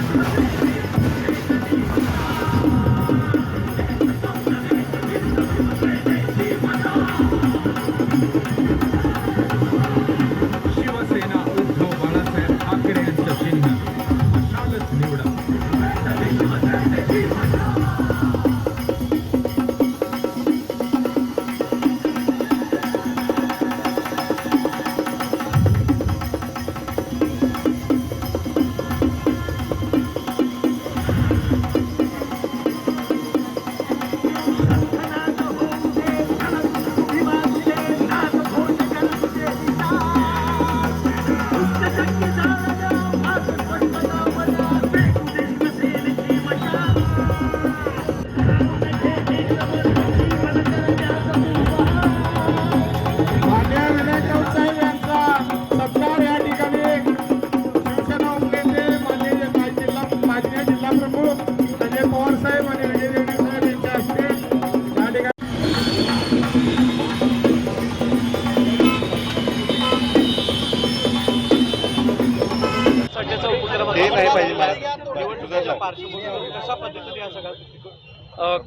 शिवसेना उद्धव बाळासाहेब ठाकरे यांचं चिन्ह मशालच निवडा.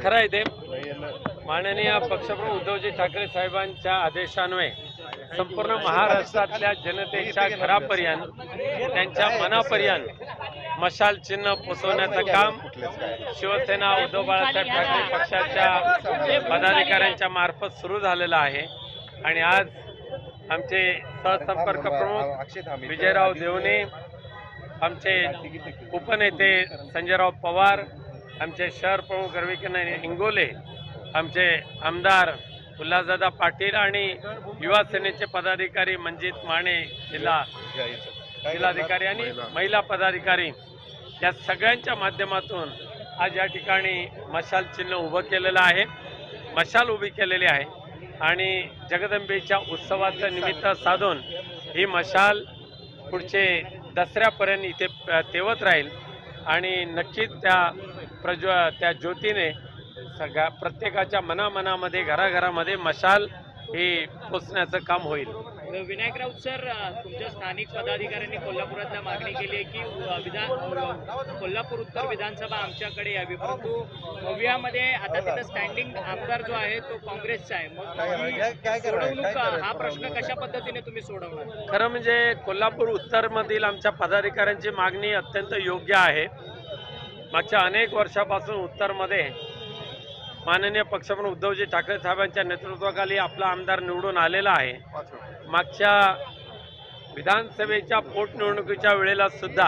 खरं आहे ते माननीय पक्षप्रमुख उद्धवजी ठाकरे साहेबांच्या आदेशान्वये संपूर्ण महाराष्ट्रातल्या जनतेच्या घरापर्यंत त्यांच्या मनापर्यंत मशाल चिन्ह पोचवण्याचं काम शिवसेना उद्धव बाळासाहेब ठाकरे पक्षाच्या पदाधिकाऱ्यांच्या मार्फत सुरू झालेलं आहे. आणि आज आमचे सहसंपर्क प्रमुख विजयराव देवणे, आमचे उपनेते संजयराव पवार, आमचे शहर प्रमुख रविकिरण इंगोले, आमचे आमदार उल्हासदादा पाटील आणि युवा सेनेचे पदाधिकारी मंजित माने, जिल्हाधिकारी आणि महिला पदाधिकारी या सगळ्यांच्या माध्यमातून आज या ठिकाणी मशाल चिन्ह उभं केलेलं आहे, मशाल उभी केलेली आहे. आणि जगदंबेच्या उत्सवाचं निमित्त साधून ही मशाल पुढचे दसऱ्यापर्यंत इथे तेवत राहील. आणि नक्कीच त्या ज्योतीने सगळ्या प्रत्येकाच्या मनामध्ये घराघरामध्ये मशाल हे पोचण्याचं काम होईल. विनायक राऊत सर, तुमच्या स्थानिक पदाधिकाऱ्यांनी कोल्हापुरातल्या मागणी केली आहे की कोल्हापूर उत्तर विधानसभा आमच्याकडे यावी, परंतु भव्यामध्ये आता तिथं स्टँडिंग आमदार जो आहे तो काँग्रेसचा आहे. मग हा प्रश्न कशा पद्धतीने तुम्ही सोडवणार? खरं म्हणजे कोल्हापूर उत्तरमधील आमच्या पदाधिकाऱ्यांची मागणी अत्यंत योग्य आहे. मागच्या अनेक वर्षापासून उत्तरमध्ये माननीय पक्षप्रमुख उद्धवजी ठाकरे साहेबांच्या नेतृत्वाखाली आपला आमदार निवडून आलेला आहे. मागच्या विधानसभेच्या पोटनिवडणुकीच्या वेळेला सुद्धा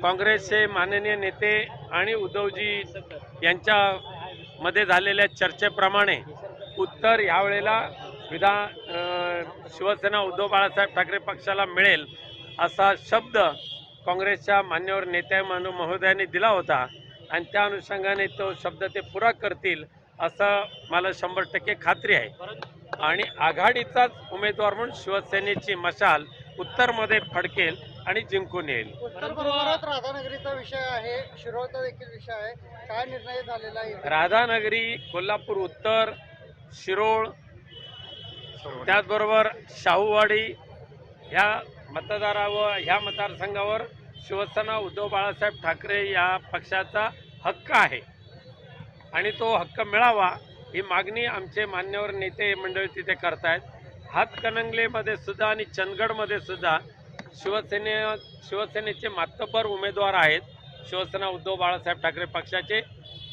काँग्रेसचे माननीय नेते आणि उद्धवजी यांच्यामध्ये झालेल्या चर्चेप्रमाणे उत्तर यावेळेला शिवसेना उद्धव बाळासाहेब ठाकरे पक्षाला मिळेल असा शब्द काँग्रेसच्या मान्यवर नेत्या महोदयांनी दिला होता. आणि त्या अनुषंगाने तो शब्द ते पुरा करतील असं मला 100% खात्री आहे. आणि आघाडीचाच उमेदवार म्हणून शिवसेनेची मशाल उत्तरमध्ये फडकेल आणि जिंकून येईल. राधानगरीचा विषय आहे, शिरोळचा देखील विषय आहे, काय निर्णय झालेला आहे? राधानगरी, कोल्हापूर उत्तर, शिरोळ, त्याचबरोबर शाहूवाडी ह्या ह्या मतदारसंघावर शिवसेना उद्धव बाळासाहेब ठाकरे या पक्षाचा हक्क आहे आणि तो हक्क मिळावा ही मागणी आमचे मान्यवर नेते मंडळी तिथे करतायत. हातकणंगलेमध्ये सुद्धा आणि चंदगडमध्ये सुद्धा शिवसेनेचे मातब्बर उमेदवार आहेत शिवसेना उद्धव बाळासाहेब ठाकरे पक्षाचे,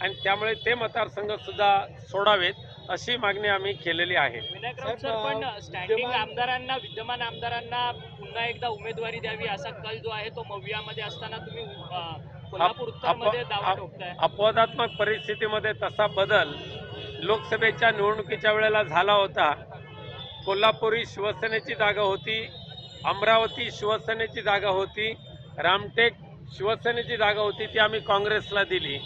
आणि त्यामुळे ते मतदारसंघ सुद्धा सोडावेत अशी मागणी आम्ही केलेली आहे. पण स्टँडिंग आमदारांना, विद्यमान आमदारांना पुन्हा एकदा उमेदवारी द्यावी असा कल जो आहे तो मवियामध्ये असताना तुम्ही कोल्हापूर उत्तरमध्ये दावा ठोकताय. अपवादात्मक परिस्थितीमध्ये तसा बदल लोकसभेच्या निवडणुकीच्या वेळेला झाला होता. कोल्हापुरी शिवसेनेची जागा होती, अमरावती शिवसेनेची जागा होती, रामटेक शिवसेनेची जागा होती, ती आम्ही काँग्रेसला दिली.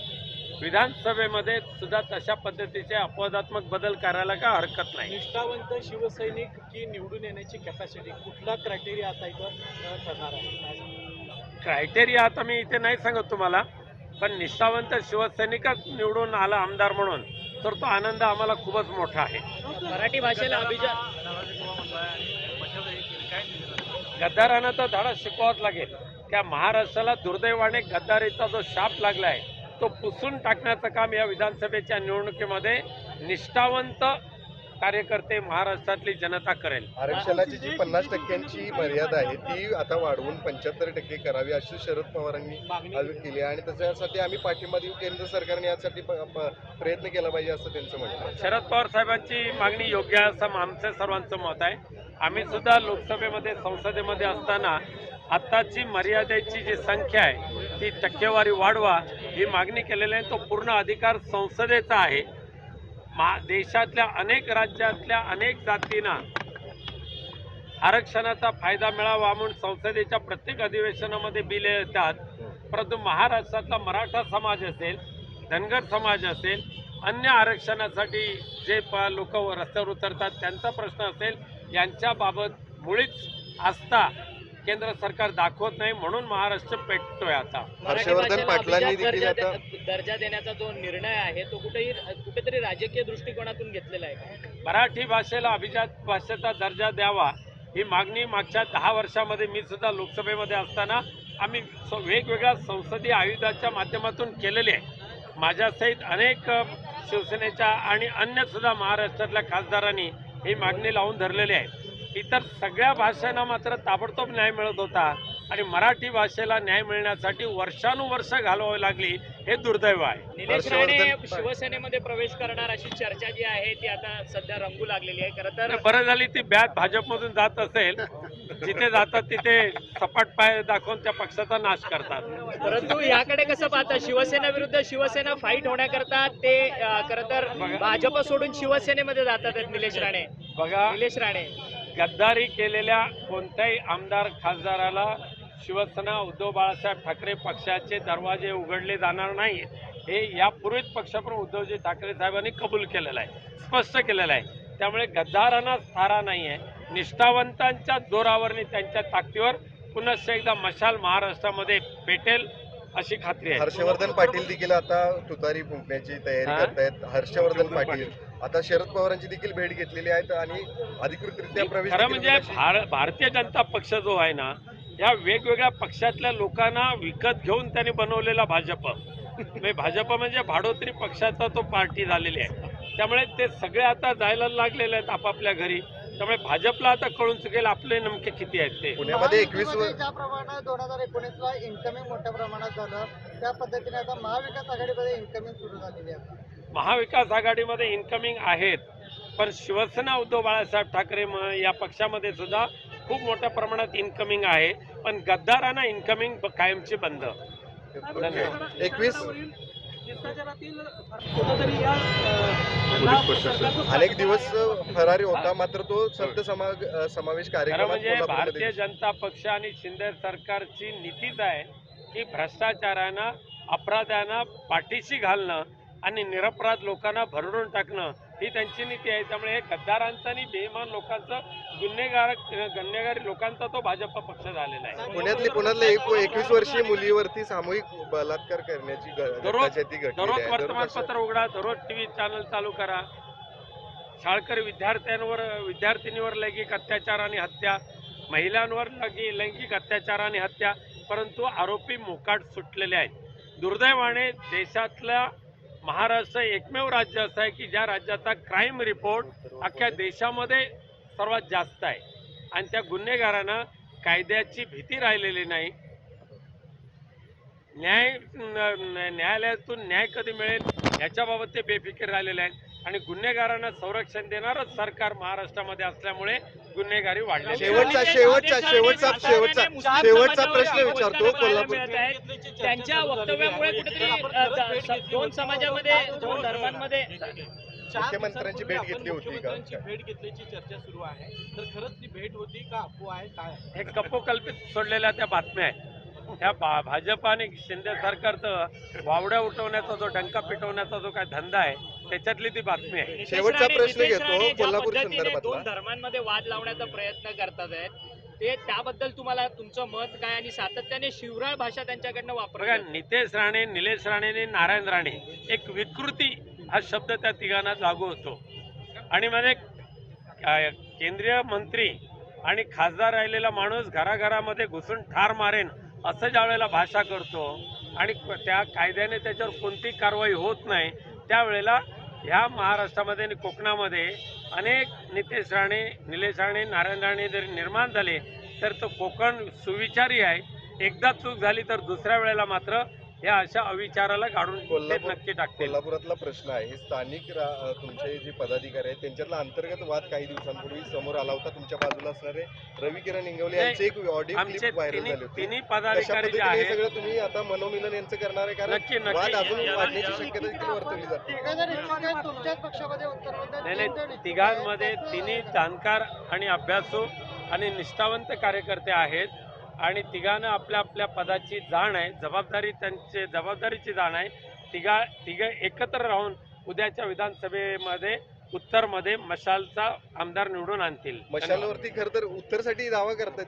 विधानसभेमध्ये सुद्धा तशा पद्धतीचे अपवादात्मक बदल करायला काय हरकत नाही. निष्ठावंत शिवसैनिक की निवडून येण्याची कॅपॅसिटी कुठला क्रायटेरिया आता इथं ठरणार आहे? क्रायटेरिया आता मी इथे नाही सांगत तुम्हाला, पण निष्ठावंत शिवसैनिकच निवडून आला आमदार म्हणून तर तो आनंद आम्हाला खूपच मोठा आहे. मराठी भाषेला गद्दारांना तर धडा शिकवावाच लागेल. त्या महाराष्ट्राला दुर्दैवाने गद्दारीचा जो शाप लागला आहे तो पुसून टाकण्याचं काम या विधानसभेच्या निवडणुकीमध्ये निष्ठावंत कार्यकर्ते महाराष्ट्रातली जनता करेल. आरक्षणाची जी 50% मर्यादा आहे ती आता वाढवून 75% करावी अशी शरद पवारांनी केली आणि त्याच्यासाठी आम्ही पाठिंबा देऊ. केंद्र सरकारने यासाठी प्रयत्न केला पाहिजे असं त्यांचं म्हणणं आहे. शरद पवार साहेबांची मागणी योग्य आहे असं आमचं सर्वांचं मत आहे. आम्ही सुद्धा लोकसभेमध्ये संसदेमध्ये असताना आत्ताची मर्यादेची जी संख्या आहे ती टक्केवारी वाढवा ही मागणी केलेली आहे. तो पूर्ण अधिकार संसदेचा आहे. देशातल्या अनेक राज्यातल्या अनेक जातींना आरक्षणाचा फायदा मिळावा म्हणून संसदेच्या प्रत्येक अधिवेशनामध्ये बिले येतात. परंतु महाराष्ट्रातला मराठा समाज असेल, धनगर समाज असेल, अन्य आरक्षणासाठी जे लोक रस्त्यावर उतरतात त्यांचा प्रश्न असेल, यांच्याबाबत मुळीच आस्था केंद्र सरकार दाखवत नाही म्हणून महाराष्ट्र पेटतोय. आता हर्षवर्धन पाटलांनी देखील आता दर्जा देण्याचा जो निर्णय आहे तो कुठेतरी राजकीय दृष्टिकोनातून घेतलेला आहे. मराठी भाषेला अभिजात भाषेचा दर्जा द्यावा ही मागणी मागच्या 10 वर्षामध्ये मी सुद्धा लोकसभेमध्ये असताना आम्ही वेगवेगळ्या संसदीय आयुधाच्या माध्यमातून केलेली आहे. माझ्यासहित अनेक शिवसेनेच्या आणि अन्य सुद्धा महाराष्ट्रातल्या खासदारांनी ही मागणी लावून धरलेली आहे. इतर सगळ्या भाषांना मात्र ताबडतोब न्याय मिळत होता आणि मराठी भाषेला न्याय मिळण्यासाठी वर्षानुवर्ष घालवावी लागली, हे दुर्दैव आहे. निलेश राणे शिवसेनेमध्ये प्रवेश करणार अशी चर्चा जी आहे ती आता सध्या रंगू लागलेली आहे. खरं तर बरं झाली ती बॅट भाजपमधून जात असेल, जिथे जातात तिथे सपाट पाय दाखवून त्या पक्षाचा नाश करतात. परंतु याकडे कसं पाहता, शिवसेना विरुद्ध शिवसेना फाईट होण्याकरता ते खरं तर भाजप सोडून शिवसेनेमध्ये जातात निलेश राणे. बघा, निलेश राणे गद्दारी केलेल्या कोणत्याही आमदार खासदाराला शिवसेना उद्धव बाळासाहेब ठाकरे पक्षाचे दरवाजे उघडले जाणार नाहीत, हे यापूर्वीच पक्षप्रमुख उद्धवजी ठाकरे साहेबांनी कबूल केलेलं आहे, स्पष्ट केलेलं आहे. त्यामुळे गद्दारांना थारा नाही आहे. निष्ठावंतांच्या जोरावर त्यांच्या ताकदीवर पुन्हा एकदा मशाल महाराष्ट्रामध्ये पेटेल अशी खात्री आहे. हर्षवर्धन पाटील देखील आता तुतारी फुंकण्याची तयारी करतायत. हर्षवर्धन पाटील आता शरद पवारांची देखील भेट घेतलेली आहे आणि अधिकृतरित्या प्रवेश. खरं म्हणजे भारतीय जनता पक्ष जो आहे ना, या वेगवेगळ्या पक्षातल्या लोकांना विकत घेऊन त्यांनी बनवलेला भाजप म्हणजे भाडोत्री पक्षाचा तो पार्टी झालेली आहे. त्यामुळे ते सगळे आता जायला लागलेले आहेत आपापल्या घरी. त्यामुळे भाजपला आता कळून चुकेल आपले नेमके किती आहेत ते. पुण्यामध्ये 21 ज्याप्रमाणे 2019ला इन्कमिंग मोठ्या प्रमाणात झालं त्या पद्धतीने आता महाविकास आघाडीमध्ये इन्कमिंग सुरू झालेली आहे. महाविकास आघाडीमध्ये इन्कमिंग आहेत, पण शिवसेना उद्धव बाळासाहेब ठाकरे या पक्षामध्ये सुद्धा खूप मोठ्या प्रमाणात इन्कमिंग आहे, पण गद्दारांना इन्कमिंग कायमची बंद. धन्यवाद. 21 अनेक दिवस फरारी होता, मात्र तो संत समावेश खरं कार्यक्रम म्हणजे भारतीय जनता पक्ष आणि शिंदे सरकारची नीतीच आहे की भ्रष्टाचारांना, अपराध्यांना पाठीशी घालणं आणि निरपराध लोकांना भरडून टाकणं ही त्यांची नीती आहे. त्यामुळे हे गद्दारांचा आणि बेईमान लोकांचा, गुन्हेगारी लोकांचा तो भाजप पक्ष झालेला आहे. पुण्यातल्या 21 वर्षीय मुलीवरती सामूहिक बलात्कार करण्याची दररोज वर्तमानपत्र उघडा, दररोज टीव्ही चॅनल चालू करा. शाळकरी विद्यार्थिनीवर लैंगिक अत्याचार आणि हत्या, महिलांवर लैंगिक अत्याचार आणि हत्या, परंतु आरोपी मोकाट सुटलेले आहेत. दुर्दैवाने देशातल्या महाराष्ट्र एकमेव राज्य असं आहे की ज्या राज्याचा क्राईम रिपोर्ट अख्ख्या देशामध्ये सर्वात जास्त आहे आणि त्या गुन्हेगारांना कायद्याची भीती राहिलेली नाही. न्यायालयातून न्याय कधी मिळेल याच्याबाबत ते बेफिकीर राहिलेले आहेत आणि गुन्हेगारांना संरक्षण देणारच सरकार महाराष्ट्रामध्ये असल्यामुळे गुन्हेगारी वाढली. शेवटचा प्रश्न विचारतो. कोल्हापूर त्यांच्या वक्तव्यामुळे कुठेतरी दोन समाजामध्ये, दोन धर्मांमध्ये मुख्यमंत्र्यांची भेट घेतली होती का? भेट घेतल्याची चर्चा सुरू आहे, तर खरंच ती भेट होती का अफवा आहे, काय? हे कपोकल्पित सोडलेल्या त्या बातम्या आहेत. त्या भाजप आणि शिंदे सरकारचं वावड्या उठवण्याचा जो, डंका पिटवण्याचा जो काय धंदा आहे त्याच्यातली ती बातमी आहे. शेवटचा प्रश्न घेतो कोल्हापूर दोन संदर्भात. धर्मांमध्ये वाद लावण्याचा प्रयत्न करतात आहेत ते, त्याबद्दल तुम्हाला तुमचं मत काय? आणि सातत्याने शिवराळ भाषा त्यांच्याकडनं बघा, नितेश राणे, निलेश राणे आणि नारायण राणे, एक विकृती हा शब्द त्या तिघांना लागू होतो आणि म्हणजे केंद्रीय मंत्री आणि खासदार राहिलेला माणूस घराघरामध्ये घुसून ठार मारेन असं ज्या वेळेला भाषा करतो आणि त्या कायद्याने त्याच्यावर कोणती कारवाई होत नाही, त्यावेळेला ह्या महाराष्ट्रामध्ये आणि कोकणामध्ये अनेक नितेश राणे, निलेश राणे, नारायण राणे जरी निर्माण झाले तर तो कोकण सुविचारी आहे. एकदा चूक झाली तर दुसऱ्या वेळेला मात्र या अशा अविचाराला गाडून ते नक्की टाकतील. कोल्हापुरातला प्रश्न आहे, हे स्थानिक तुमचे जे पदाधिकारी आहेत त्यांच्यातला अंतर्गत वाद काही दिवसांपूर्वी समोर आला होता. तुमच्या बाजूला असणारे रवी किरण इंगवले यांचे एक ऑडिओ आमचे क्लिप व्हायरल झाली होती. तिन्ही कशा पदाधिकारी जे पद्धतीने हे आहेत सगळं तुम्ही आता मनोमिलन यांचं करणार आहे, कारण नक्की वाद अजून नक्की वाढण्याची शक्यता देखील वर्तवली जाते. तिघं जर इच्छुक आहेत तुमच्याच पक्षामध्ये उत्तर नाही, तिघांमध्ये तिन्ही जाणकार आणि अभ्यासू आणि निष्ठावंत कार्यकर्ते आहेत आणि तिघांना आपल्या आपल्या पदाची जाण आहे, जबाबदारीची जाण आहे. तिघं एकत्र राहून उद्याच्या विधानसभेमध्ये उत्तरमध्ये मशालचा आमदार निवडून आणतील. मशालवरती खरं तर उत्तरसाठी दावा करतात.